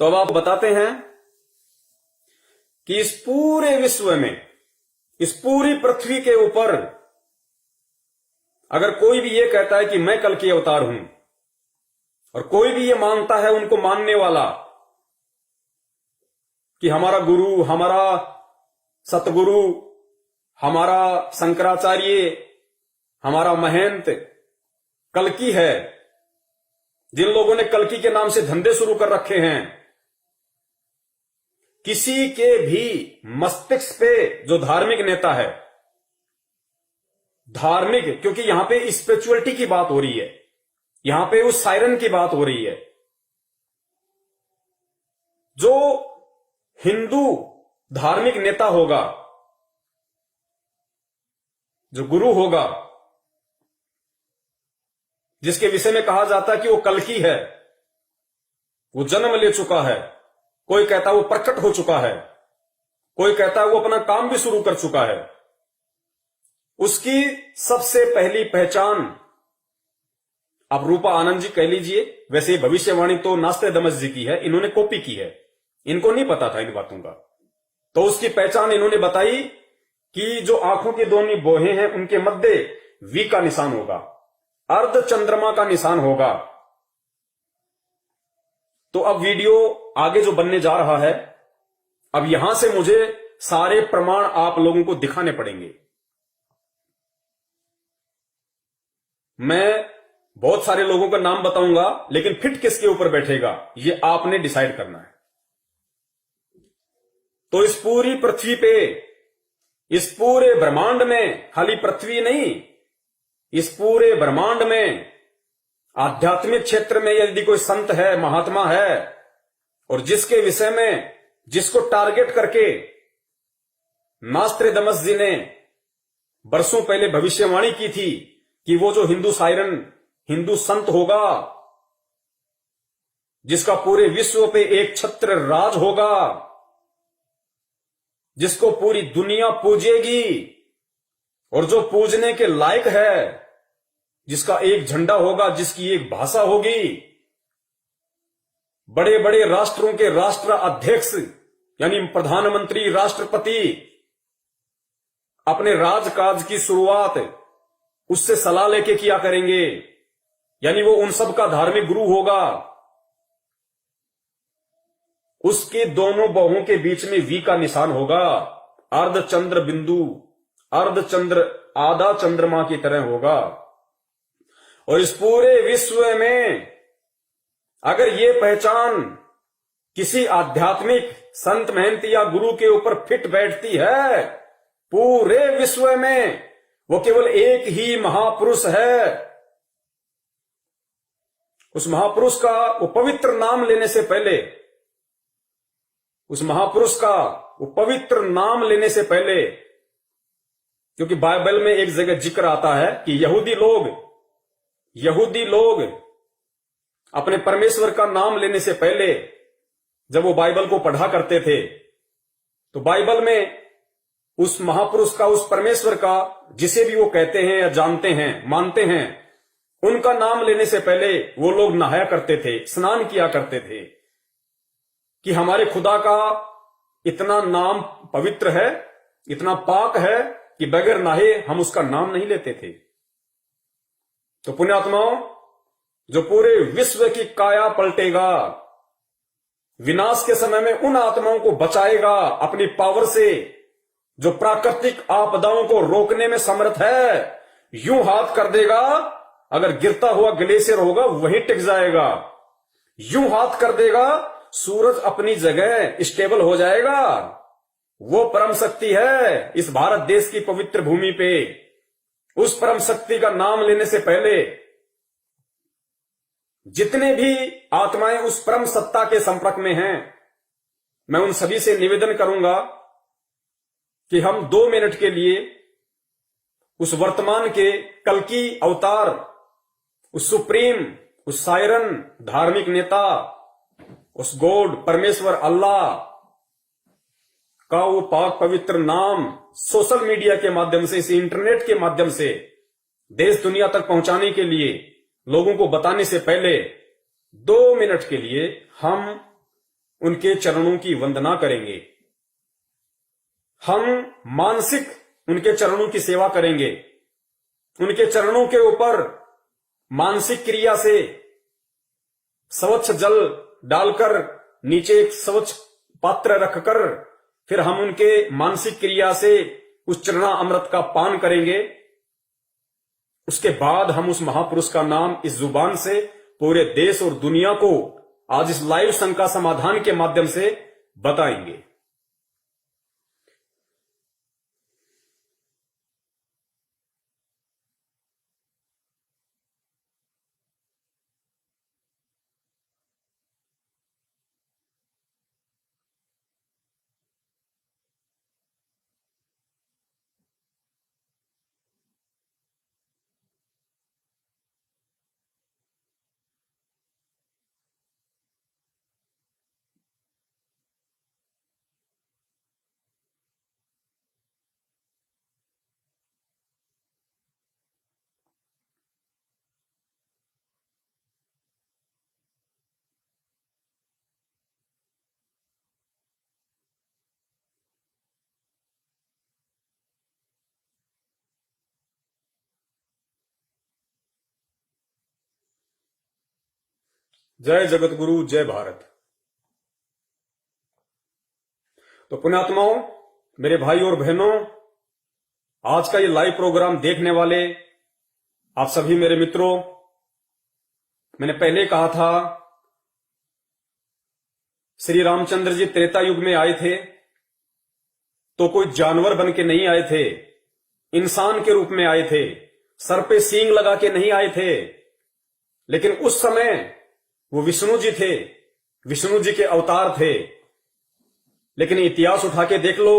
तो अब आप बताते हैं कि इस पूरे विश्व में, इस पूरी पृथ्वी के ऊपर अगर कोई भी ये कहता है कि मैं कल की अवतार हूं, और कोई भी ये मानता है उनको मानने वाला कि हमारा गुरु, हमारा सतगुरु, हमारा शंकराचार्य, हमारा महंत कल्कि है, जिन लोगों ने कल्कि के नाम से धंधे शुरू कर रखे हैं, किसी के भी मस्तिष्क पे जो धार्मिक नेता है, धार्मिक, क्योंकि यहां पे स्पिरिचुअलिटी की बात हो रही है, यहां पे उस सायरन की बात हो रही है, जो हिंदू धार्मिक नेता होगा, जो गुरु होगा, जिसके विषय में कहा जाता है कि वो कल्कि है, वो जन्म ले चुका है, कोई कहता है वो प्रकट हो चुका है, कोई कहता है वो अपना काम भी शुरू कर चुका है, उसकी सबसे पहली पहचान आप रूपा आनंद जी कह लीजिए, वैसे भविष्यवाणी तो नास्त्रेदमस जी की है, इन्होंने कॉपी की है, इनको नहीं पता था इन बातों का, तो उसकी पहचान इन्होंने बताई कि जो आंखों की दोनों बोहें हैं उनके मध्य वी का निशान होगा, अर्ध चंद्रमा का निशान होगा। तो अब वीडियो आगे जो बनने जा रहा है, अब यहां से मुझे सारे प्रमाण आप लोगों को दिखाने पड़ेंगे। मैं बहुत सारे लोगों का नाम बताऊंगा, लेकिन फिट किसके ऊपर बैठेगा ये आपने डिसाइड करना है। तो इस पूरी पृथ्वी पे, इस पूरे ब्रह्मांड में, खाली पृथ्वी नहीं, इस पूरे ब्रह्मांड में आध्यात्मिक क्षेत्र में यदि कोई संत है, महात्मा है, और जिसके विषय में, जिसको टारगेट करके नास्त्रेदमस जी ने बरसों पहले भविष्यवाणी की थी कि वो जो हिंदू सायरन, हिंदू संत होगा, जिसका पूरे विश्व पे एक छत्र राज होगा, जिसको पूरी दुनिया पूजेगी, और जो पूजने के लायक है, जिसका एक झंडा होगा, जिसकी एक भाषा होगी, बड़े बड़े राष्ट्रों के राष्ट्र अध्यक्ष यानी प्रधानमंत्री, राष्ट्रपति अपने राजकाज की शुरुआत उससे सलाह लेके किया करेंगे, यानी वो उन सब का धार्मिक गुरु होगा। उसके दोनों बाहों के बीच में वी का निशान होगा, अर्ध चंद्र बिंदु, अर्ध चंद्र आधा चंद्रमा की तरह होगा। और इस पूरे विश्व में अगर ये पहचान किसी आध्यात्मिक संत, महंत या गुरु के ऊपर फिट बैठती है, पूरे विश्व में वो केवल एक ही महापुरुष है। उस महापुरुष का वो पवित्र नाम लेने से पहले, उस महापुरुष का वो पवित्र नाम लेने से पहले, क्योंकि बाइबल में एक जगह जिक्र आता है कि यहूदी लोग अपने परमेश्वर का नाम लेने से पहले जब वो बाइबल को पढ़ा करते थे, तो बाइबल में उस महापुरुष का, उस परमेश्वर का, जिसे भी वो कहते हैं या जानते हैं, मानते हैं, उनका नाम लेने से पहले वो लोग नहाया करते थे, स्नान किया करते थे कि हमारे खुदा का इतना नाम पवित्र है, इतना पाक है कि बगैर नहाए हम उसका नाम नहीं लेते थे। तो पुण्यात्माओं, जो पूरे विश्व की काया पलटेगा, विनाश के समय में उन आत्माओं को बचाएगा अपनी पावर से, जो प्राकृतिक आपदाओं को रोकने में समर्थ है, यूं हाथ कर देगा, अगर गिरता हुआ ग्लेशियर होगा वहीं टिक जाएगा, यूं हाथ कर देगा, सूरज अपनी जगह स्टेबल हो जाएगा। वो परम शक्ति है इस भारत देश की पवित्र भूमि पे। उस परम शक्ति का नाम लेने से पहले जितने भी आत्माएं उस परम सत्ता के संपर्क में हैं, मैं उन सभी से निवेदन करूंगा कि हम 2 मिनट के लिए उस वर्तमान के कल्कि अवतार, उस सुप्रीम, उस सायरन धार्मिक नेता, उस गॉड, परमेश्वर अल्लाह का वो पाक पवित्र नाम सोशल मीडिया के माध्यम से, इस इंटरनेट के माध्यम से देश दुनिया तक पहुंचाने के लिए, लोगों को बताने से पहले 2 मिनट के लिए हम उनके चरणों की वंदना करेंगे। हम मानसिक उनके चरणों की सेवा करेंगे। उनके चरणों के ऊपर मानसिक क्रिया से स्वच्छ जल डालकर नीचे एक स्वच्छ पात्र रखकर फिर हम उनके मानसिक क्रिया से उस चरणा अमृत का पान करेंगे। उसके बाद हम उस महापुरुष का नाम इस जुबान से पूरे देश और दुनिया को आज इस लाइव शंका समाधान के माध्यम से बताएंगे। जय जगत गुरु, जय भारत। तो पुण्यात्माओं, मेरे भाई और बहनों, आज का ये लाइव प्रोग्राम देखने वाले आप सभी मेरे मित्रों, मैंने पहले कहा था श्री रामचंद्र जी त्रेता युग में आए थे तो कोई जानवर बन के नहीं आए थे, इंसान के रूप में आए थे, सर पे सींग लगा के नहीं आए थे। लेकिन उस समय वो विष्णु जी थे, विष्णु जी के अवतार थे। लेकिन इतिहास उठा के देख लो,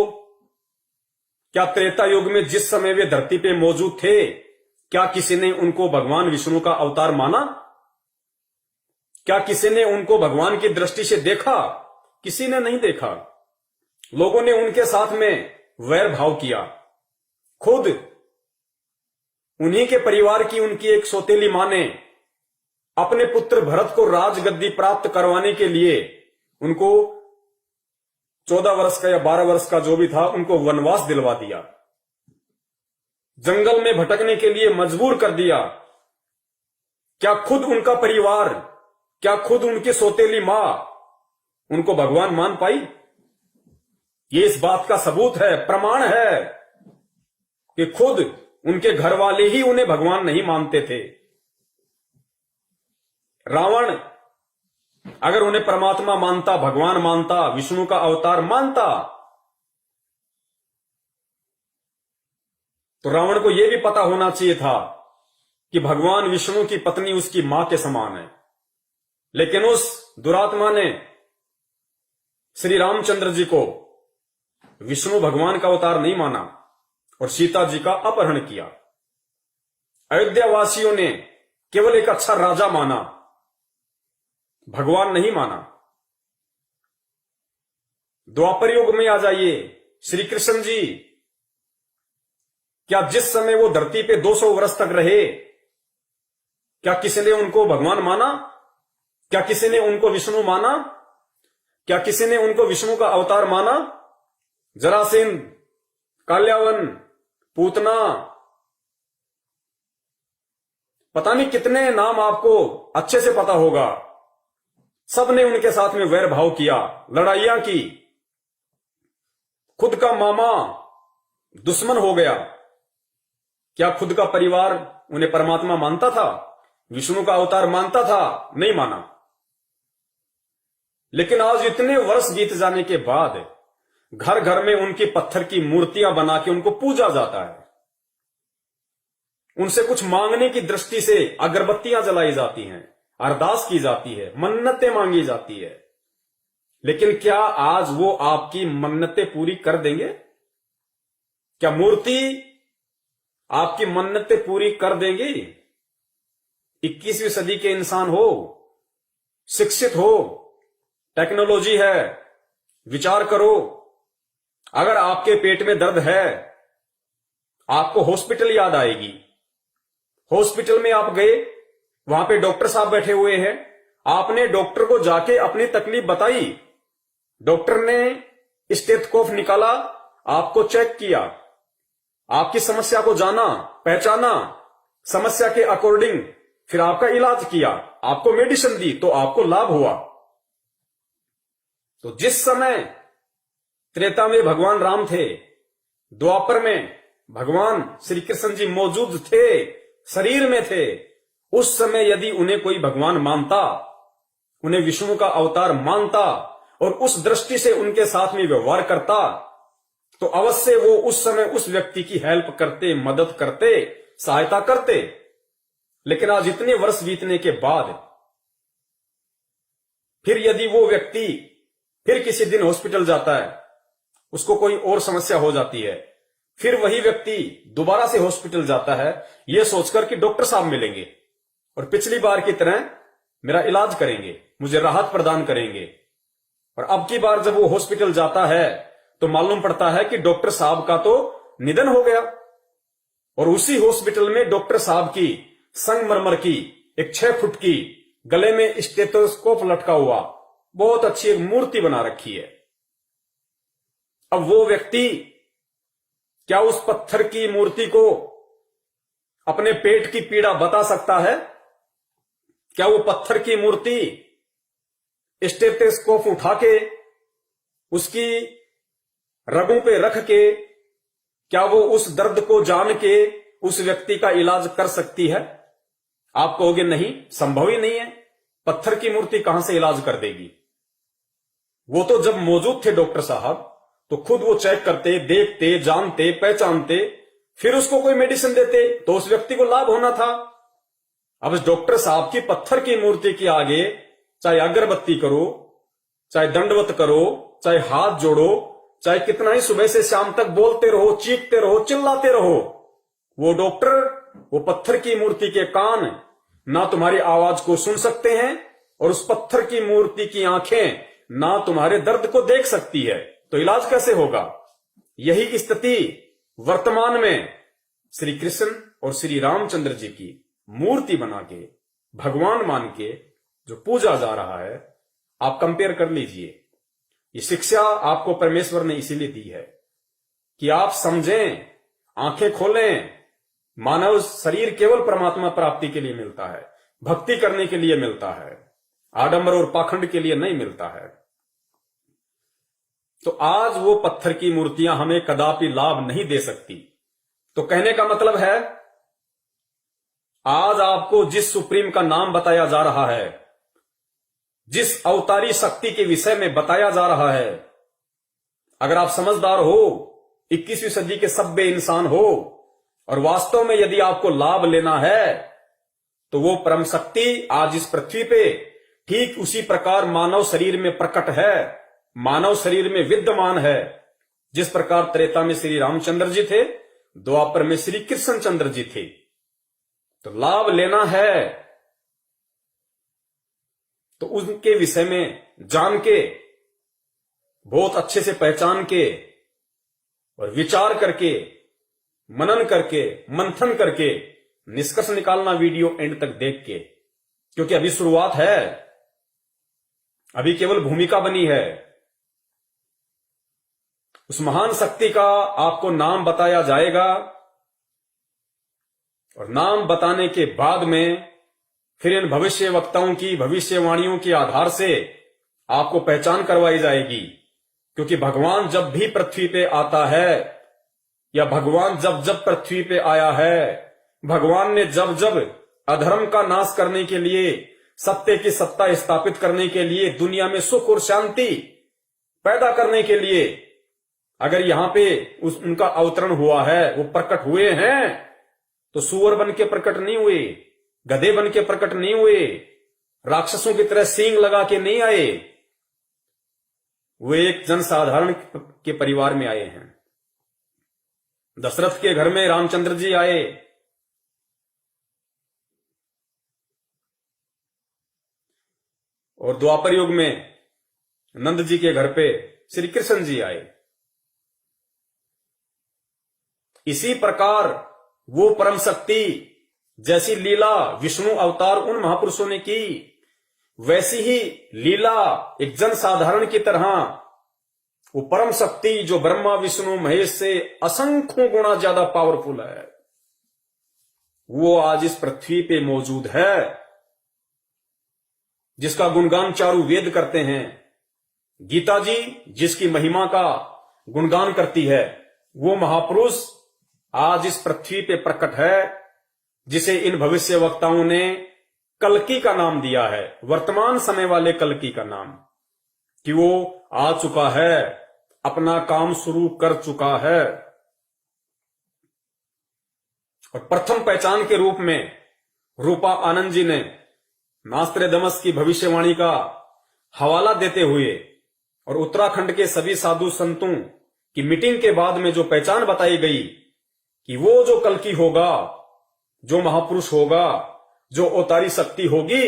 क्या त्रेता युग में जिस समय वे धरती पे मौजूद थे, क्या किसी ने उनको भगवान विष्णु का अवतार माना? क्या किसी ने उनको भगवान की दृष्टि से देखा? किसी ने नहीं देखा। लोगों ने उनके साथ में वैर भाव किया। खुद उन्हीं के परिवार की उनकी एक सौतेली मां ने अपने पुत्र भरत को राजगद्दी प्राप्त करवाने के लिए उनको 14 वर्ष का या 12 वर्ष का जो भी था, उनको वनवास दिलवा दिया, जंगल में भटकने के लिए मजबूर कर दिया। क्या खुद उनका परिवार, क्या खुद उनकी सौतेली मां उनको भगवान मान पाई? ये इस बात का सबूत है, प्रमाण है कि खुद उनके घर वाले ही उन्हें भगवान नहीं मानते थे। रावण अगर उन्हें परमात्मा मानता, भगवान मानता, विष्णु का अवतार मानता, तो रावण को यह भी पता होना चाहिए था कि भगवान विष्णु की पत्नी उसकी मां के समान है। लेकिन उस दुरात्मा ने श्री रामचंद्र जी को विष्णु भगवान का अवतार नहीं माना और सीता जी का अपहरण किया। अयोध्या वासियों ने केवल एक अच्छा राजा माना, भगवान नहीं माना। द्वापर युग में आ जाइए, श्री कृष्ण जी, क्या जिस समय वो धरती पे 200 वर्ष तक रहे, क्या किसी ने उनको भगवान माना? क्या किसी ने उनको विष्णु माना? क्या किसी ने उनको विष्णु का अवतार माना? जरासेन, काल्यावन, पूतना, पता नहीं कितने नाम आपको अच्छे से पता होगा। सबने उनके साथ में वैर भाव किया, लड़ाइयां की। खुद का मामा दुश्मन हो गया। क्या खुद का परिवार उन्हें परमात्मा मानता था, विष्णु का अवतार मानता था? नहीं माना। लेकिन आज इतने वर्ष बीत जाने के बाद घर घर में उनकी पत्थर की मूर्तियां बना के उनको पूजा जाता है। उनसे कुछ मांगने की दृष्टि से अगरबत्तियां जलाई जाती हैं, अरदास की जाती है, मन्नतें मांगी जाती है। लेकिन क्या आज वो आपकी मन्नतें पूरी कर देंगे? क्या मूर्ति आपकी मन्नतें पूरी कर देंगी? 21वीं सदी के इंसान हो, शिक्षित हो, टेक्नोलॉजी है, विचार करो। अगर आपके पेट में दर्द है, आपको हॉस्पिटल याद आएगी। हॉस्पिटल में आप गए, वहां पे डॉक्टर साहब बैठे हुए हैं, आपने डॉक्टर को जाके अपनी तकलीफ बताई, डॉक्टर ने स्टेथोस्कोप निकाला, आपको चेक किया, आपकी समस्या को जाना, पहचाना, समस्या के अकॉर्डिंग फिर आपका इलाज किया, आपको मेडिसिन दी, तो आपको लाभ हुआ। तो जिस समय त्रेता में भगवान राम थे, द्वापर में भगवान श्री कृष्ण जी मौजूद थे, शरीर में थे, उस समय यदि उन्हें कोई भगवान मानता, उन्हें विष्णु का अवतार मानता और उस दृष्टि से उनके साथ में व्यवहार करता, तो अवश्य वो उस समय उस व्यक्ति की हेल्प करते, मदद करते, सहायता करते। लेकिन आज इतने वर्ष बीतने के बाद फिर यदि वो व्यक्ति फिर किसी दिन हॉस्पिटल जाता है, उसको कोई और समस्या हो जाती है, फिर वही व्यक्ति दोबारा से हॉस्पिटल जाता है, यह सोचकर कि डॉक्टर साहब मिलेंगे और पिछली बार की तरह मेरा इलाज करेंगे, मुझे राहत प्रदान करेंगे। और अब की बार जब वो हॉस्पिटल जाता है तो मालूम पड़ता है कि डॉक्टर साहब का तो निधन हो गया, और उसी हॉस्पिटल में डॉक्टर साहब की संगमरमर की एक 6 फुट की गले में स्टेथोस्कोप लटका हुआ बहुत अच्छी एक मूर्ति बना रखी है। अब वो व्यक्ति क्या उस पत्थर की मूर्ति को अपने पेट की पीड़ा बता सकता है? क्या वो पत्थर की मूर्ति स्टेथोस्कोप उठा के उसकी रगों पे रख के क्या वो उस दर्द को जान के उस व्यक्ति का इलाज कर सकती है? आप कहोगे नहीं, संभव ही नहीं है, पत्थर की मूर्ति कहां से इलाज कर देगी। वो तो जब मौजूद थे डॉक्टर साहब तो खुद वो चेक करते, देखते, जानते, पहचानते, फिर उसको कोई मेडिसिन देते तो उस व्यक्ति को लाभ होना था। अब डॉक्टर साहब की पत्थर की मूर्ति के आगे चाहे अगरबत्ती करो, चाहे दंडवत करो, चाहे हाथ जोड़ो, चाहे कितना ही सुबह से शाम तक बोलते रहो, चीखते रहो, चिल्लाते रहो, वो डॉक्टर वो पत्थर की मूर्ति के कान ना तुम्हारी आवाज को सुन सकते हैं और उस पत्थर की मूर्ति की आंखें ना तुम्हारे दर्द को देख सकती है। तो इलाज कैसे होगा? यही स्थिति वर्तमान में श्री कृष्ण और श्री रामचंद्र जी की मूर्ति बना के भगवान मान के जो पूजा जा रहा है, आप कंपेयर कर लीजिए। ये शिक्षा आपको परमेश्वर ने इसीलिए दी है कि आप समझें, आंखें खोलें। मानव शरीर केवल परमात्मा प्राप्ति के लिए मिलता है, भक्ति करने के लिए मिलता है, आडंबर और पाखंड के लिए नहीं मिलता है। तो आज वो पत्थर की मूर्तियां हमें कदापि लाभ नहीं दे सकती। तो कहने का मतलब है, आज आपको जिस सुप्रीम का नाम बताया जा रहा है, जिस अवतारी शक्ति के विषय में बताया जा रहा है, अगर आप समझदार हो, 21वीं सदी के सभ्य इंसान हो और वास्तव में यदि आपको लाभ लेना है, तो वो परम शक्ति आज इस पृथ्वी पे ठीक उसी प्रकार मानव शरीर में प्रकट है, मानव शरीर में विद्यमान है। जिस प्रकार त्रेता में श्री रामचंद्र जी थे, द्वापर में श्री कृष्ण चंद्र जी थे। तो लाभ लेना है तो उनके विषय में जान के, बहुत अच्छे से पहचान के और विचार करके, मनन करके, मंथन करके निष्कर्ष निकालना वीडियो एंड तक देख के, क्योंकि अभी शुरुआत है, अभी केवल भूमिका बनी है। उस महान शक्ति का आपको नाम बताया जाएगा और नाम बताने के बाद में फिर इन भविष्य वक्ताओं की भविष्यवाणियों के आधार से आपको पहचान करवाई जाएगी। क्योंकि भगवान जब भी पृथ्वी पे आता है, या भगवान जब जब पृथ्वी पे आया है, भगवान ने जब जब अधर्म का नाश करने के लिए, सत्य की सत्ता स्थापित करने के लिए, दुनिया में सुख और शांति पैदा करने के लिए अगर यहां पे उनका अवतरण हुआ है, वो प्रकट हुए हैं, तो सूअर बन के प्रकट नहीं हुए, गधे बन के प्रकट नहीं हुए, राक्षसों की तरह सींग लगा के नहीं आए। वो एक जनसाधारण के परिवार में आए हैं। दशरथ के घर में रामचंद्र जी आए, और द्वापर युग में नंद जी के घर पे श्री कृष्ण जी आए। इसी प्रकार वो परम शक्ति जैसी लीला विष्णु अवतार उन महापुरुषों ने की, वैसी ही लीला एक जन साधारण की तरह वो परम शक्ति जो ब्रह्मा विष्णु महेश से असंख्यों गुना ज्यादा पावरफुल है, वो आज इस पृथ्वी पे मौजूद है, जिसका गुणगान चारों वेद करते हैं। गीता जी जिसकी महिमा का गुणगान करती है, वो महापुरुष आज इस पृथ्वी पे प्रकट है, जिसे इन भविष्य वक्ताओं ने कल्कि का नाम दिया है, वर्तमान समय वाले कल्कि का नाम, कि वो आ चुका है, अपना काम शुरू कर चुका है। और प्रथम पहचान के रूप में रूपा आनंद जी ने नास्त्रेदमस की भविष्यवाणी का हवाला देते हुए और उत्तराखंड के सभी साधु संतों की मीटिंग के बाद में जो पहचान बताई गई कि वो जो कल्कि होगा, जो महापुरुष होगा, जो अवतारी शक्ति होगी,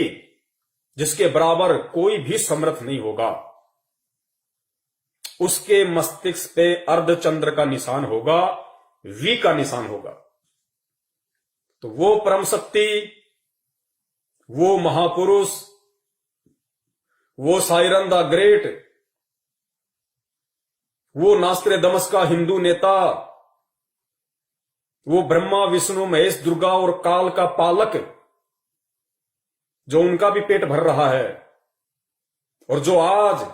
जिसके बराबर कोई भी समर्थ नहीं होगा, उसके मस्तिष्क पे अर्धचंद्र का निशान होगा, वी का निशान होगा। तो वो परम शक्ति, वो महापुरुष, वो साइरन द ग्रेट, वो नास्त्रेदमस का हिंदू नेता, वो ब्रह्मा विष्णु महेश दुर्गा और काल का पालक, जो उनका भी पेट भर रहा है, और जो आज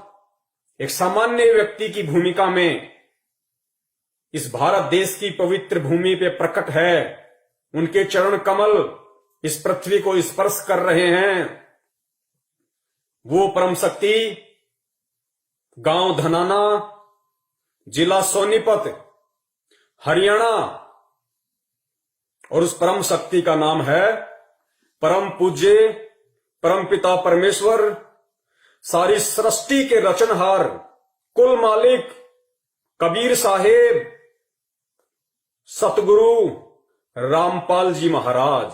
एक सामान्य व्यक्ति की भूमिका में इस भारत देश की पवित्र भूमि पे प्रकट है, उनके चरण कमल इस पृथ्वी को स्पर्श कर रहे हैं। वो परम शक्ति गांव धनाना, जिला सोनीपत, हरियाणा, और उस परम शक्ति का नाम है परम पूज्य परम पिता परमेश्वर, सारी सृष्टि के रचनहार, कुल मालिक कबीर साहेब सतगुरु रामपाल जी महाराज।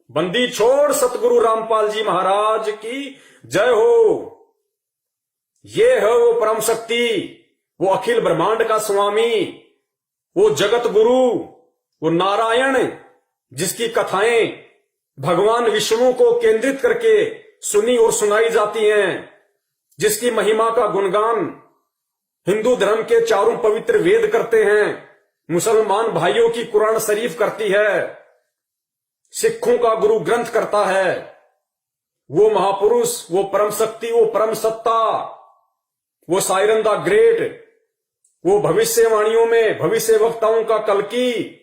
बंदी छोड़ सतगुरु रामपाल जी महाराज की जय हो। ये है वो परम शक्ति, वो अखिल ब्रह्मांड का स्वामी, वो जगत गुरु, वो नारायण, जिसकी कथाएं भगवान विष्णु को केंद्रित करके सुनी और सुनाई जाती हैं, जिसकी महिमा का गुणगान हिंदू धर्म के चारों पवित्र वेद करते हैं, मुसलमान भाइयों की कुरान शरीफ करती है, सिखों का गुरु ग्रंथ करता है। वो महापुरुष, वो परम शक्ति, वो परम सत्ता, वो साइरन द ग्रेट, वो भविष्यवाणियों में भविष्य वक्ताओं का कल्कि,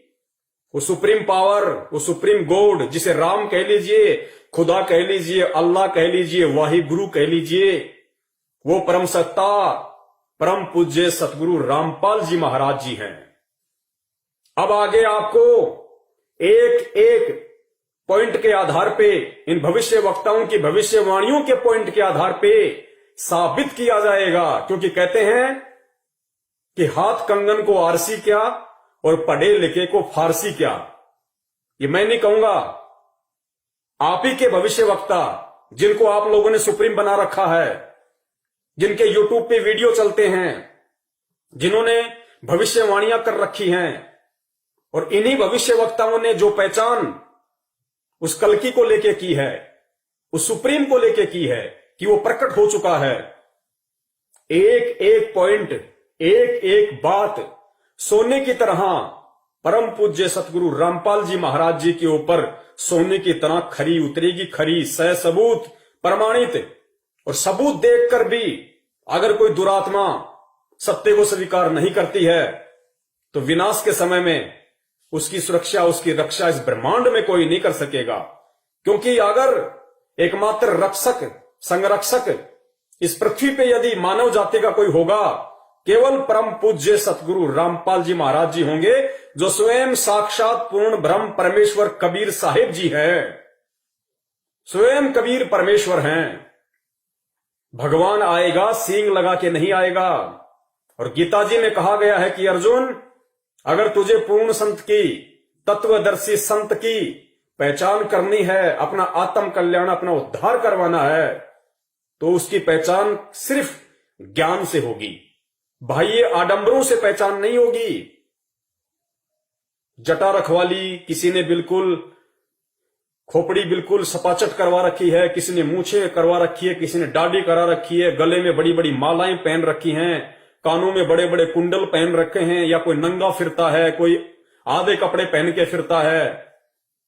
वो सुप्रीम पावर, वो सुप्रीम गॉड, जिसे राम कह लीजिए, खुदा कह लीजिए, अल्लाह कह लीजिए, वाहि गुरु कह लीजिए, वो परम सत्ता परम पूज्य सतगुरु रामपाल जी महाराज जी हैं। अब आगे आपको एक एक पॉइंट के आधार पे, इन भविष्य वक्ताओं की भविष्यवाणियों के पॉइंट के आधार पे साबित किया जाएगा, क्योंकि कहते हैं कि हाथ कंगन को आरसी क्या और पढ़े लिखे को फारसी क्या। ये मैं नहीं कहूंगा, आप ही के भविष्य वक्ता, जिनको आप लोगों ने सुप्रीम बना रखा है, जिनके यूट्यूब पे वीडियो चलते हैं, जिन्होंने भविष्यवाणियां कर रखी हैं, और इन्हीं भविष्य वक्ताओं ने जो पहचान उस कल्कि को लेके की है, उस सुप्रीम को लेके की है, कि वो प्रकट हो चुका है। एक एक पॉइंट, एक एक बात सोने की तरह परम पूज्य सतगुरु रामपाल जी महाराज जी के ऊपर सोने की तरह खरी उतरेगी, खरी, सह सबूत, प्रमाणित। और सबूत देखकर भी अगर कोई दुरात्मा सत्य को स्वीकार नहीं करती है, तो विनाश के समय में उसकी सुरक्षा, उसकी रक्षा इस ब्रह्मांड में कोई नहीं कर सकेगा। क्योंकि अगर एकमात्र रक्षक, संरक्षक इस पृथ्वी पे यदि मानव जाति का कोई होगा, केवल परम पूज्य सतगुरु रामपाल जी महाराज जी होंगे, जो स्वयं साक्षात पूर्ण ब्रह्म परमेश्वर कबीर साहिब जी हैं। स्वयं कबीर परमेश्वर हैं। भगवान आएगा, सींग लगा के नहीं आएगा। और गीता जी में कहा गया है कि अर्जुन, अगर तुझे पूर्ण संत की, तत्वदर्शी संत की पहचान करनी है, अपना आत्म कल्याण, अपना उद्धार करवाना है, तो उसकी पहचान सिर्फ ज्ञान से होगी, बाह्य आडंबरों से पहचान नहीं होगी। जटा रखवाली, किसी ने बिल्कुल खोपड़ी बिल्कुल सपाचट करवा रखी है, किसी ने मूछें करवा रखी है, किसी ने दाढ़ी करा रखी है, गले में बड़ी बड़ी मालाएं पहन रखी हैं, कानों में बड़े बड़े कुंडल पहन रखे हैं, या कोई नंगा फिरता है, कोई आधे कपड़े पहन के फिरता है,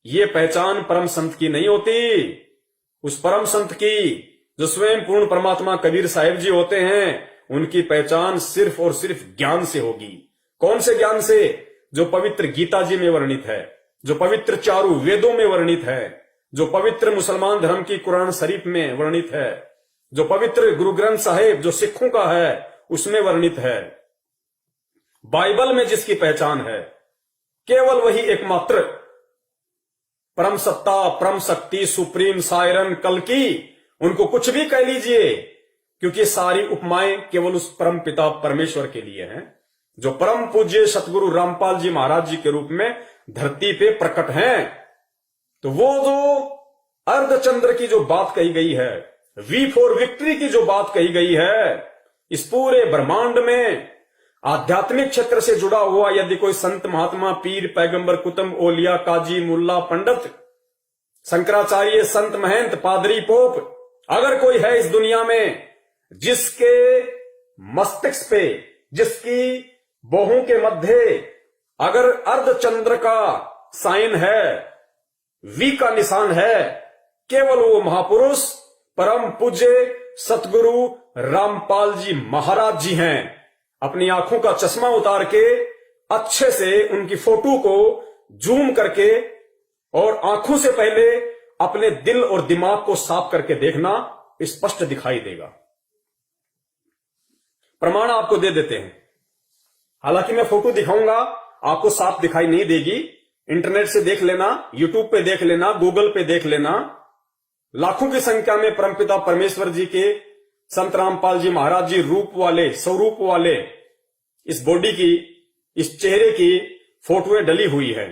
ये पहचान परम संत की नहीं होती। उस परम संत की जो स्वयं पूर्ण परमात्मा कबीर साहिब जी होते हैं, उनकी पहचान सिर्फ और सिर्फ ज्ञान से होगी। कौन से ज्ञान से? जो पवित्र गीता जी में वर्णित है, जो पवित्र चारों वेदों में वर्णित है, जो पवित्र मुसलमान धर्म की कुरान शरीफ में वर्णित है, जो पवित्र गुरु ग्रंथ साहिब जो सिखों का है उसमें वर्णित है। बाइबल में जिसकी पहचान है, केवल वही एकमात्र परम सत्ता, परम शक्ति, सुप्रीम सायरन, कल्कि, उनको कुछ भी कह लीजिए, क्योंकि सारी उपमाएं केवल उस परम पिता परमेश्वर के लिए हैं, जो परम पूज्य सतगुरु रामपाल जी महाराज जी के रूप में धरती पे प्रकट हैं। तो वो जो अर्धचंद्र की जो बात कही गई है, वी फॉर विक्ट्री की जो बात कही गई है, इस पूरे ब्रह्मांड में आध्यात्मिक क्षेत्र से जुड़ा हुआ यदि कोई संत, महात्मा, पीर, पैगंबर, कुतुब, ओलिया, काजी, मुल्ला, पंडित, शंकराचार्य, संत, महंत, पादरी, पोप, अगर कोई है इस दुनिया में जिसके मस्तिष्क पे, जिसकी बाहों के मध्य अगर अर्धचंद्र का साइन है, वी का निशान है, केवल वो महापुरुष परम पूज्य सतगुरु रामपाल जी महाराज जी हैं। अपनी आंखों का चश्मा उतार के अच्छे से उनकी फोटो को जूम करके और आंखों से पहले अपने दिल और दिमाग को साफ करके देखना, स्पष्ट दिखाई देगा। प्रमाण आपको दे देते हैं। हालांकि मैं फोटो दिखाऊंगा, आपको साफ दिखाई नहीं देगी। इंटरनेट से देख लेना, यूट्यूब पे देख लेना, गूगल पे देख लेना। लाखों की संख्या में परमपिता परमेश्वर जी के संत रामपाल जी महाराज जी रूप वाले, स्वरूप वाले इस बॉडी की, इस चेहरे की फोटोएं डली हुई है।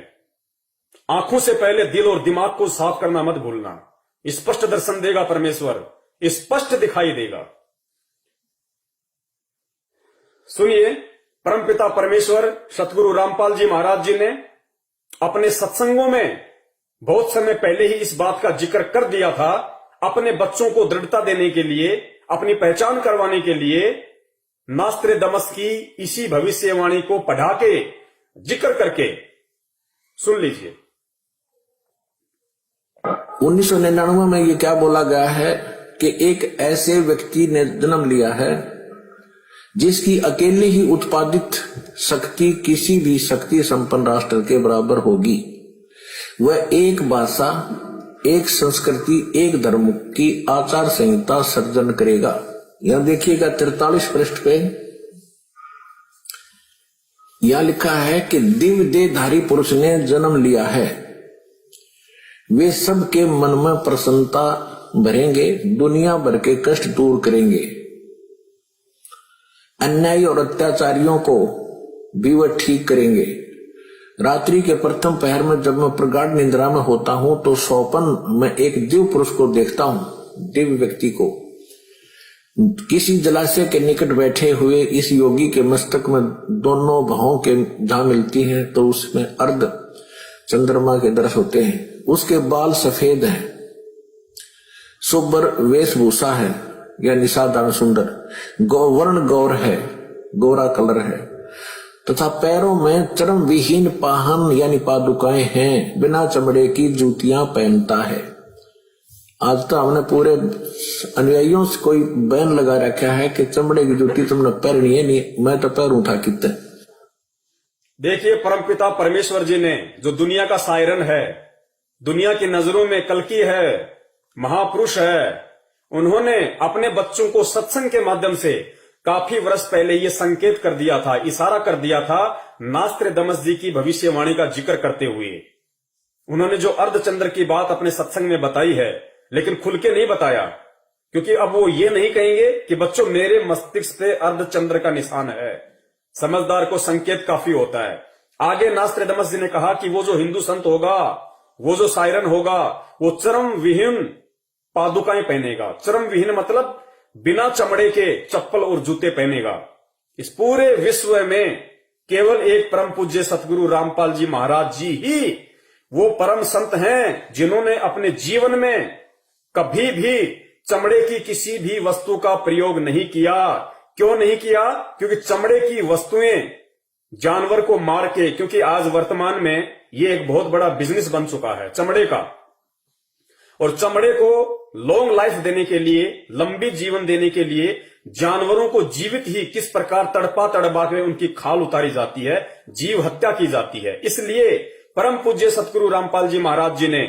आंखों से पहले दिल और दिमाग को साफ करना मत भूलना। स्पष्ट दर्शन देगा परमेश्वर, स्पष्ट दिखाई देगा। सुनिए, परमपिता परमेश्वर सतगुरु रामपाल जी महाराज जी ने अपने सत्संगों में बहुत समय पहले ही इस बात का जिक्र कर दिया था। अपने बच्चों को दृढ़ता देने के लिए, अपनी पहचान करवाने के लिए नास्त्रेदमस की इसी भविष्यवाणी को पढ़ा के, जिक्र करके सुन लीजिए। 1999 में ये क्या बोला गया है कि एक ऐसे व्यक्ति ने जन्म लिया है जिसकी अकेले ही उत्पादित शक्ति किसी भी शक्ति संपन्न राष्ट्र के बराबर होगी। वह एक भाषा, एक संस्कृति, एक धर्म की आचार संहिता सर्जन करेगा। यहां देखिएगा 43 पृष्ठ पे यह लिखा है कि दिव्य देहधारी पुरुष ने जन्म लिया है। वे सबके मन में प्रसन्नता भरेंगे, दुनिया भर के कष्ट दूर करेंगे। अन्यायी और अत्याचारियों को भी वह ठीक करेंगे। रात्रि के प्रथम पहर में जब मैं प्रगाढ़ निद्रा में होता हूं तो स्वप्न में एक दिव्य पुरुष को देखता हूं, दिव्य व्यक्ति को। किसी जलाशय के निकट बैठे हुए इस योगी के मस्तक में दोनों भावों के जहां मिलती हैं तो उसमें अर्ध चंद्रमा के दर्श होते हैं। उसके बाल सफेद हैं, सुब्र वेशभूषा है या निषादान सुंदर, गौवर्ण गौर है, गोरा कलर है तथा पैरों में चर्म विहीन पाहन यानी पादुकाएं हैं। बिना चमड़े की जूतियां पहनता है। आज तो हमने पूरे अनुयायियों से कोई बैन लगा रखा है कि चमड़े की जूती तुमने पहननी है नहीं, मैं तो पैरूं था कितने। देखिए, परमपिता परमेश्वर जी ने, जो दुनिया का सायरन है, दुनिया की नजरों में कल्कि है, महापुरुष है, उन्होंने अपने बच्चों को सत्संग के माध्यम से काफी वर्ष पहले ये संकेत कर दिया था, इशारा कर दिया था, नास्त्रेदमस जी की भविष्यवाणी का जिक्र करते हुए। उन्होंने जो अर्धचंद्र की बात अपने सत्संग में बताई है, लेकिन खुल के नहीं बताया, क्योंकि अब वो ये नहीं कहेंगे कि बच्चों मेरे मस्तिष्क पे अर्धचंद्र का निशान है। समझदार को संकेत काफी होता है। आगे नास्त्रेदमस जी ने कहा कि वो जो हिंदू संत होगा, वो जो सायरन होगा, वो चरम विहीन पादुकाएं पहनेगा। चरम विहीन मतलब बिना चमड़े के चप्पल और जूते पहनेगा। इस पूरे विश्व में केवल एक परम पूज्य सतगुरु रामपाल जी महाराज जी ही वो परम संत हैं जिन्होंने अपने जीवन में कभी भी चमड़े की किसी भी वस्तु का प्रयोग नहीं किया। क्यों नहीं किया? क्योंकि चमड़े की वस्तुएं जानवर को मार के, क्योंकि आज वर्तमान में ये एक बहुत बड़ा बिजनेस बन चुका है चमड़े का, और चमड़े को लॉन्ग लाइफ देने के लिए, लंबी जीवन देने के लिए जानवरों को जीवित ही किस प्रकार तड़पा तड़पा के उनकी खाल उतारी जाती है, जीव हत्या की जाती है। इसलिए परम पूज्य सतगुरु रामपाल जी महाराज जी ने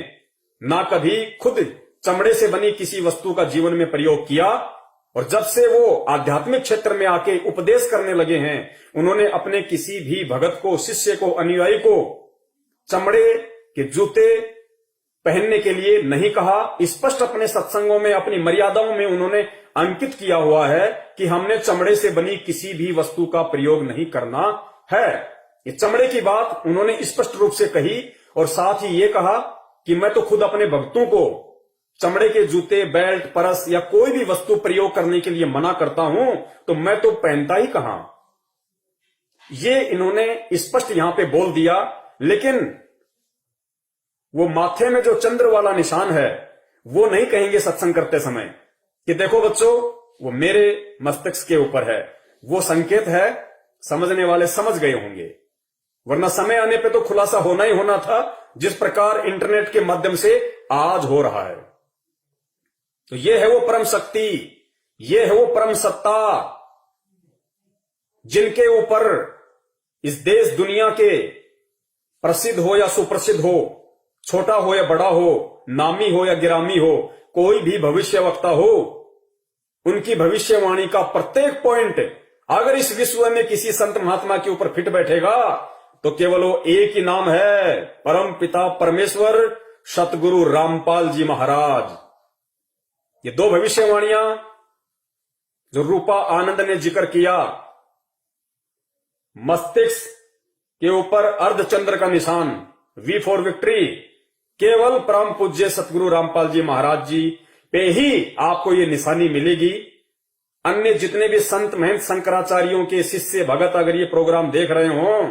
ना कभी खुद चमड़े से बनी किसी वस्तु का जीवन में प्रयोग किया, और जब से वो आध्यात्मिक क्षेत्र में आके उपदेश करने लगे हैं, उन्होंने अपने किसी भी भगत को, शिष्य को, अनुयायी को चमड़े के जूते पहनने के लिए नहीं कहा। स्पष्ट अपने सत्संगों में, अपनी मर्यादाओं में उन्होंने अंकित किया हुआ है कि हमने चमड़े से बनी किसी भी वस्तु का प्रयोग नहीं करना है। ये चमड़े की बात उन्होंने स्पष्ट रूप से कही, और साथ ही ये कहा कि मैं तो खुद अपने भक्तों को चमड़े के जूते, बेल्ट, परस या कोई भी वस्तु प्रयोग करने के लिए मना करता हूं, तो मैं तो पहनता ही कहां। ये इन्होंने स्पष्ट यहां पे बोल दिया। लेकिन वो माथे में जो चंद्र वाला निशान है, वो नहीं कहेंगे सत्संग करते समय कि देखो बच्चों, वो मेरे मस्तिष्क के ऊपर है। वो संकेत है, समझने वाले समझ गए होंगे, वरना समय आने पे तो खुलासा होना ही होना था, जिस प्रकार इंटरनेट के माध्यम से आज हो रहा है। तो ये है वो परम शक्ति, ये है वो परम सत्ता, जिनके ऊपर इस देश दुनिया के प्रसिद्ध हो या सुप्रसिद्ध हो, छोटा हो या बड़ा हो, नामी हो या गिरामी हो, कोई भी भविष्यवक्ता हो, उनकी भविष्यवाणी का प्रत्येक पॉइंट अगर इस विश्व में किसी संत महात्मा के ऊपर फिट बैठेगा, तो केवल वो एक ही नाम है, परम पिता परमेश्वर सतगुरु रामपाल जी महाराज। ये दो भविष्यवाणियां जो रूपा आनंद ने जिक्र किया, मस्तिष्क के ऊपर अर्धचंद्र का निशान, वी फॉर विक्ट्री, केवल परम पूज्य सतगुरु रामपाल जी महाराज जी पे ही आपको ये निशानी मिलेगी। अन्य जितने भी संत महंत शंकराचार्यों के शिष्य भगत अगर ये प्रोग्राम देख रहे हो,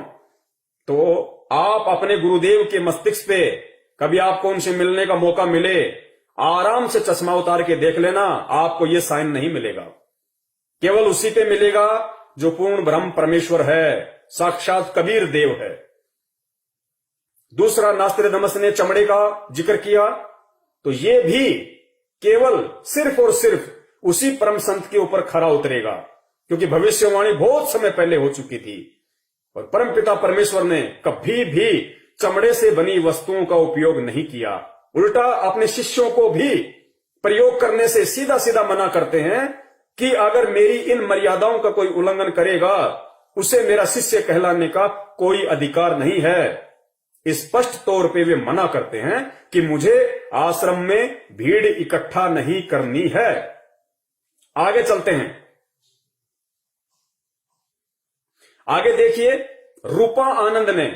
तो आप अपने गुरुदेव के मस्तिष्क पे कभी आपको उनसे मिलने का मौका मिले, आराम से चश्मा उतार के देख लेना, आपको ये साइन नहीं मिलेगा। केवल उसी पे मिलेगा जो पूर्ण ब्रह्म परमेश्वर है, साक्षात कबीर देव है। दूसरा, नास्त्रोदामस ने चमड़े का जिक्र किया, तो ये भी केवल सिर्फ और सिर्फ उसी परम संत के ऊपर खरा उतरेगा, क्योंकि भविष्यवाणी बहुत समय पहले हो चुकी थी, और परमपिता परमेश्वर ने कभी भी चमड़े से बनी वस्तुओं का उपयोग नहीं किया। उल्टा अपने शिष्यों को भी प्रयोग करने से सीधा सीधा मना करते हैं कि अगर मेरी इन मर्यादाओं का कोई उल्लंघन करेगा, उसे मेरा शिष्य कहलाने का कोई अधिकार नहीं है। स्पष्ट तौर पे वे मना करते हैं कि मुझे आश्रम में भीड़ इकट्ठा नहीं करनी है। आगे चलते हैं, आगे देखिए, रूपा आनंद ने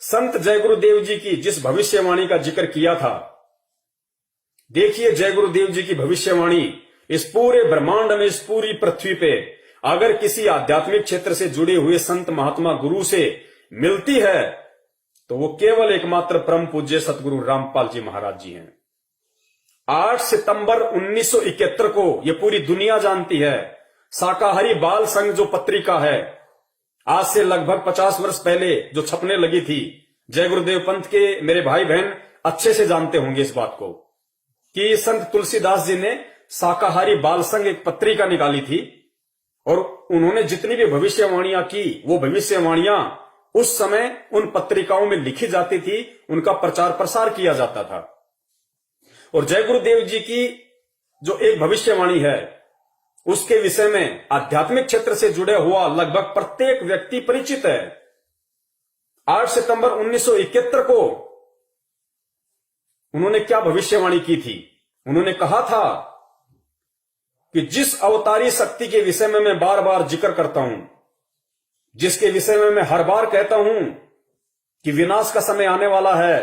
संत जय गुरुदेव जी की जिस भविष्यवाणी का जिक्र किया था, देखिए जय गुरुदेव जी की भविष्यवाणी इस पूरे ब्रह्मांड में, इस पूरी पृथ्वी पे अगर किसी आध्यात्मिक क्षेत्र से जुड़े हुए संत महात्मा गुरु से मिलती है, तो वो केवल एकमात्र परम पूज्य सतगुरु रामपाल जी महाराज जी हैं। 8 सितंबर 1971 को ये पूरी दुनिया जानती है, शाकाहारी बाल संघ जो पत्रिका है, आज से लगभग 50 वर्ष पहले जो छपने लगी थी, जय गुरुदेव पंथ के मेरे भाई बहन अच्छे से जानते होंगे इस बात को, कि संत तुलसीदास जी ने शाकाहारी बाल संघ एक पत्रिका निकाली थी, और उन्होंने जितनी भी भविष्यवाणियां की, वो भविष्यवाणियां उस समय उन पत्रिकाओं में लिखी जाती थी, उनका प्रचार प्रसार किया जाता था। और जय गुरुदेव जी की जो एक भविष्यवाणी है, उसके विषय में आध्यात्मिक क्षेत्र से जुड़े हुआ लगभग प्रत्येक व्यक्ति परिचित है। 8 सितंबर 1971 को उन्होंने क्या भविष्यवाणी की थी? उन्होंने कहा था कि जिस अवतारी शक्ति के विषय में मैं बार बार जिक्र करता हूं, जिसके विषय में मैं हर बार कहता हूं कि विनाश का समय आने वाला है,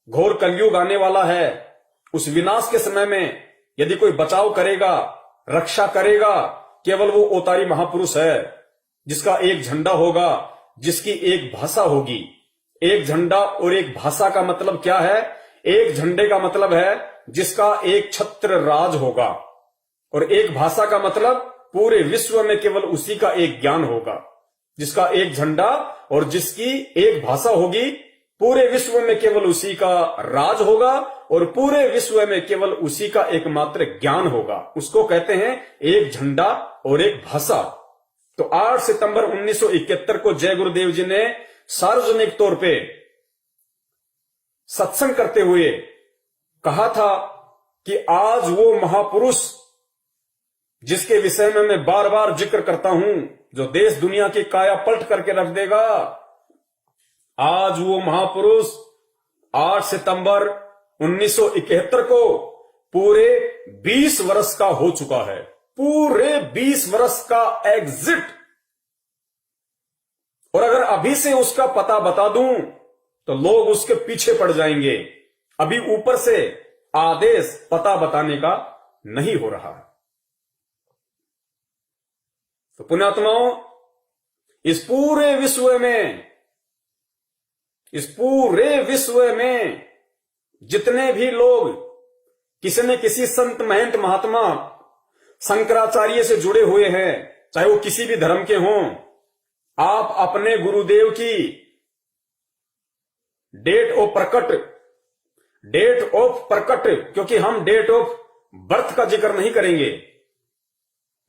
घोर कलयुग आने वाला है, उस विनाश के समय में यदि कोई बचाव करेगा, रक्षा करेगा, केवल वो अवतारी महापुरुष है, जिसका एक झंडा होगा, जिसकी एक भाषा होगी। एक झंडा और एक भाषा का मतलब क्या है? एक झंडे का मतलब है जिसका एक छत्र राज होगा, और एक भाषा का मतलब पूरे विश्व में केवल उसी का एक ज्ञान होगा, जिसका एक झंडा और जिसकी एक भाषा होगी। पूरे विश्व में केवल उसी का राज होगा और पूरे विश्व में केवल उसी का एकमात्र ज्ञान होगा। उसको कहते हैं एक झंडा और एक भाषा। तो 8 सितंबर 1971 को जय गुरुदेव जी ने सार्वजनिक तौर पे सत्संग करते हुए कहा था कि आज वो महापुरुष जिसके विषय में मैं बार बार जिक्र करता हूं, जो देश दुनिया की काया पलट करके रख देगा, आज वो महापुरुष 8 सितंबर 1971 को पूरे 20 वर्ष का हो चुका है। पूरे 20 वर्ष का एग्जिट। और अगर अभी से उसका पता बता दूं तो लोग उसके पीछे पड़ जाएंगे। अभी ऊपर से आदेश पता बताने का नहीं हो रहा है। तो पुण्यात्माओं, इस पूरे विश्व में जितने भी लोग किसी न किसी संत महंत महात्मा शंकराचार्य से जुड़े हुए हैं, चाहे वो किसी भी धर्म के हों, आप अपने गुरुदेव की डेट ऑफ प्रकट, क्योंकि हम डेट ऑफ बर्थ का जिक्र नहीं करेंगे,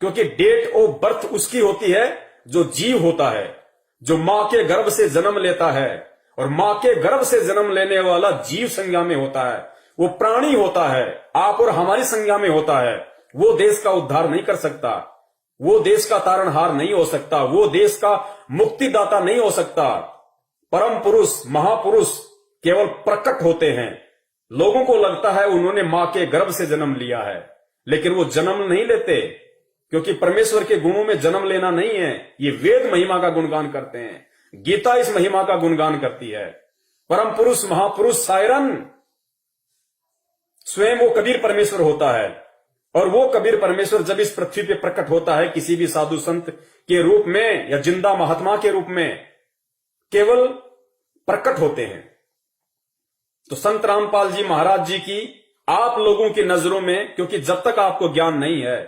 क्योंकि डेट ऑफ बर्थ उसकी होती है जो जीव होता है, जो मां के गर्भ से जन्म लेता है। और मां के गर्भ से जन्म लेने वाला जीव संज्ञा में होता है, वो प्राणी होता है, आप और हमारी संज्ञा में होता है। वो देश का उद्धार नहीं कर सकता, वो देश का तारणहार नहीं हो सकता, वो देश का मुक्तिदाता नहीं हो सकता। परम पुरुष महापुरुष केवल प्रकट होते हैं। लोगों को लगता है उन्होंने मां के गर्भ से जन्म लिया है, लेकिन वो जन्म नहीं लेते, क्योंकि परमेश्वर के गुणों में जन्म लेना नहीं है। ये वेद महिमा का गुणगान करते हैं, गीता इस महिमा का गुणगान करती है। परम पुरुष महापुरुष सायरन स्वयं वो कबीर परमेश्वर होता है। और वो कबीर परमेश्वर जब इस पृथ्वी पे प्रकट होता है किसी भी साधु संत के रूप में या जिंदा महात्मा के रूप में, केवल प्रकट होते हैं। तो संत रामपाल जी महाराज जी की आप लोगों की नजरों में, क्योंकि जब तक आपको ज्ञान नहीं है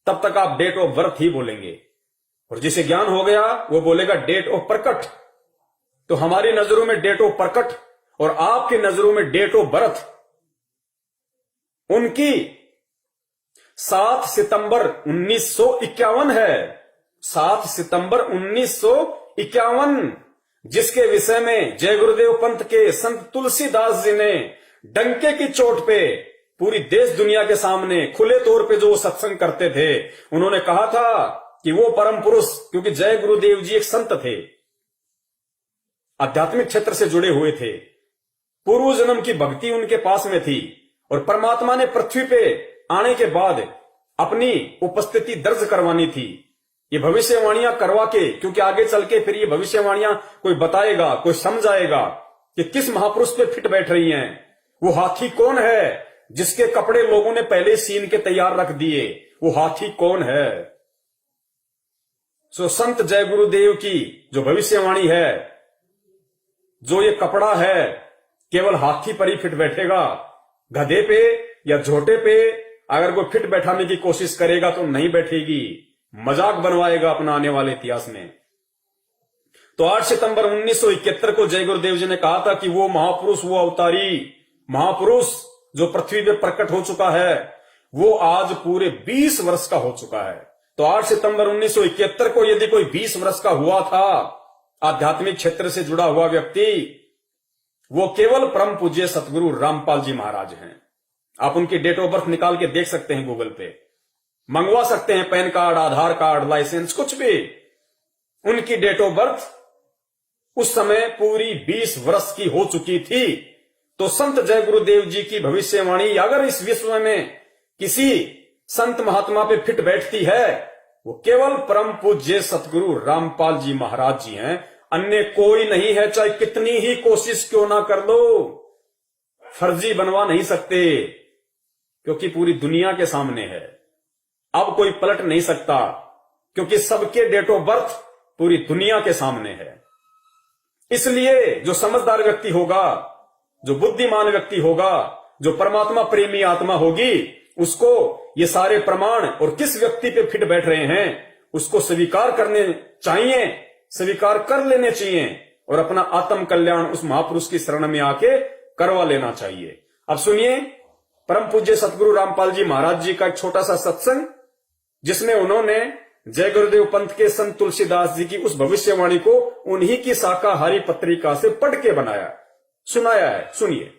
तब तक आप डेट ऑफ बर्थ ही बोलेंगे, और जिसे ज्ञान हो गया वो बोलेगा डेट ऑफ प्रकट। तो हमारी नजरों में डेट ऑफ प्रकट और आपकी नजरों में डेट ऑफ बर्थ उनकी 7 सितंबर 1951 है। 7 सितंबर 1951, जिसके विषय में जय गुरुदेव पंथ के संत तुलसीदास जी ने डंके की चोट पे पूरी देश दुनिया के सामने खुले तौर पे जो वो सत्संग करते थे, उन्होंने कहा था कि वो परम पुरुष, क्योंकि जय गुरुदेव जी एक संत थे, आध्यात्मिक क्षेत्र से जुड़े हुए थे, पूर्व जन्म की भक्ति उनके पास में थी, और परमात्मा ने पृथ्वी पे आने के बाद अपनी उपस्थिति दर्ज करवानी थी। ये भविष्यवाणियां करवा के, क्योंकि आगे चल के फिर ये भविष्यवाणियां कोई बताएगा, कोई समझाएगा कि किस महापुरुष पे फिट बैठ रही हैं। वो हाथी कौन है जिसके कपड़े लोगों ने पहले सीन के तैयार रख दिए, वो हाथी कौन है। सो संत जय गुरुदेव की जो भविष्यवाणी है, जो ये कपड़ा है केवल हाथी पर ही फिट बैठेगा, गधे पे या झोटे पे अगर कोई फिट बैठाने की कोशिश करेगा तो नहीं बैठेगी, मजाक बनवाएगा अपना आने वाले इतिहास में। तो 8 सितंबर 1971 को जय गुरुदेव जी ने कहा था कि वो महापुरुष, वो अवतारी महापुरुष जो पृथ्वी पे प्रकट हो चुका है, वो आज पूरे 20 वर्ष का हो चुका है। तो 8 सितंबर 1971 को यदि कोई 20 वर्ष का हुआ था आध्यात्मिक क्षेत्र से जुड़ा हुआ व्यक्ति, वो केवल परम पूज्य सतगुरु रामपाल जी महाराज हैं। आप उनकी डेट ऑफ बर्थ निकाल के देख सकते हैं, गूगल पे मंगवा सकते हैं, पैन कार्ड, आधार कार्ड, लाइसेंस, कुछ भी। उनकी डेट ऑफ बर्थ उस समय पूरी 20 वर्ष की हो चुकी थी। तो संत जय गुरुदेव जी की भविष्यवाणी अगर इस विश्व में किसी संत महात्मा पे फिट बैठती है, वो केवल परम पूज्य सतगुरु रामपाल जी महाराज जी हैं, अन्य कोई नहीं है। चाहे कितनी ही कोशिश क्यों ना कर लो, फर्जी बनवा नहीं सकते, क्योंकि पूरी दुनिया के सामने है। अब कोई पलट नहीं सकता, क्योंकि सबके डेट ऑफ बर्थ पूरी दुनिया के सामने है। इसलिए जो समझदार व्यक्ति होगा, जो बुद्धिमान व्यक्ति होगा, जो परमात्मा प्रेमी आत्मा होगी, उसको ये सारे प्रमाण और किस व्यक्ति पे फिट बैठ रहे हैं उसको स्वीकार करने चाहिए, स्वीकार कर लेने चाहिए और अपना आत्म कल्याण उस महापुरुष की शरण में आके करवा लेना चाहिए। अब सुनिए परम पूज्य सतगुरु रामपाल जी महाराज जी का एक छोटा सा सत्संग, जिसमें उन्होंने जय गुरुदेव पंथ के संत तुलसीदास जी की उस भविष्यवाणी को उन्हीं की शाकाहारी पत्रिका से पढ़ के बनाया, सुनाया है। सुनिए।